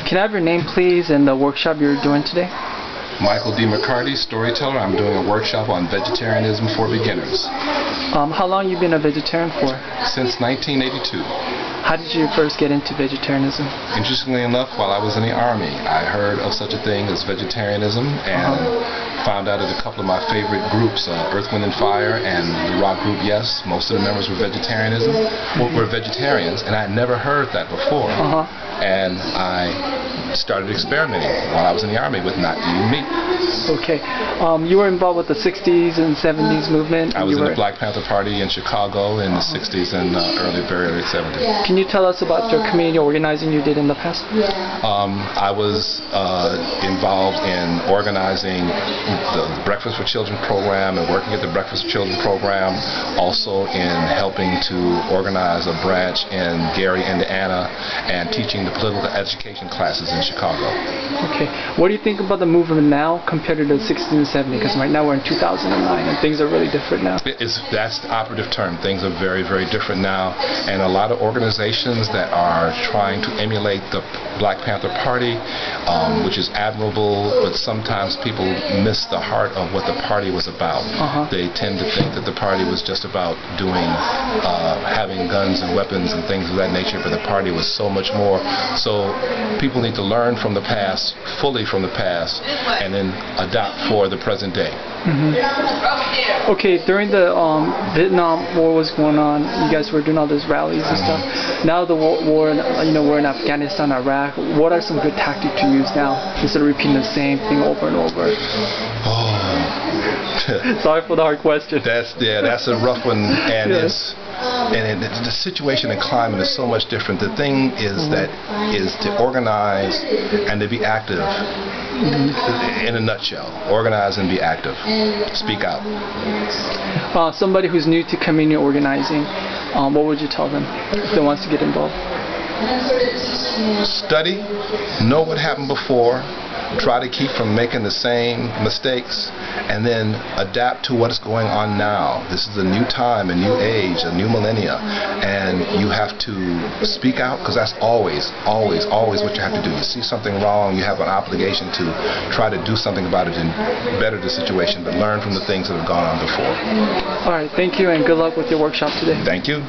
Can I have your name, please, and the workshop you're doing today? Michael D. McCarty, storyteller. I'm doing a workshop on vegetarianism for beginners. How long you been a vegetarian for? Since 1982. How did you first get into vegetarianism? Interestingly enough, while I was in the Army, I heard of such a thing as vegetarianism and found out that a couple of my favorite groups, Earth, Wind & Fire and the rock group Yes, most of the members were vegetarians, and I had never heard that before. And I started experimenting while I was in the Army with not eating meat. Okay. You were involved with the 60s and 70s movement? I was in the Black Panther Party in Chicago in the 60s and very early 70s. Can you tell us about your community organizing you did in the past? I was involved in organizing the Breakfast for Children program and working at the Breakfast for Children program, also in helping to organize a branch in Gary, Indiana, and teaching the political education classes in Chicago. Okay. What do you think about the movement now compared to the 60s and 70s? Because right now we're in 2009 and things are really different now. That's the operative term. Things are very different now, and a lot of organizations that are trying to emulate the Black Panther Party, which is admirable, but sometimes people miss the heart of what the party was about. They tend to think that the party was just about having guns and weapons and things of that nature, but the party was so much more. So people need to learn from the past, fully from the past, and then adopt for the present day. Okay, during the Vietnam War was going on, you guys were doing all those rallies and stuff. Now the war, we're in Afghanistan, Iraq. What are some good tactics to use now instead of repeating the same thing over and over? Sorry for the hard question. That's a rough one, and the situation and climate is so much different. The thing is is to organize and to be active. In a nutshell, organize and be active. Speak out. Somebody who's new to community organizing, what would you tell them if they wants to get involved? Study, know what happened before, try to keep from making the same mistakes, and then adapt to what's going on now. This is a new time, a new age, a new millennia, and you have to speak out, because that's always what you have to do. You see something wrong, you have an obligation to try to do something about it and better the situation, but learn from the things that have gone on before. All right, thank you, and good luck with your workshop today. Thank you.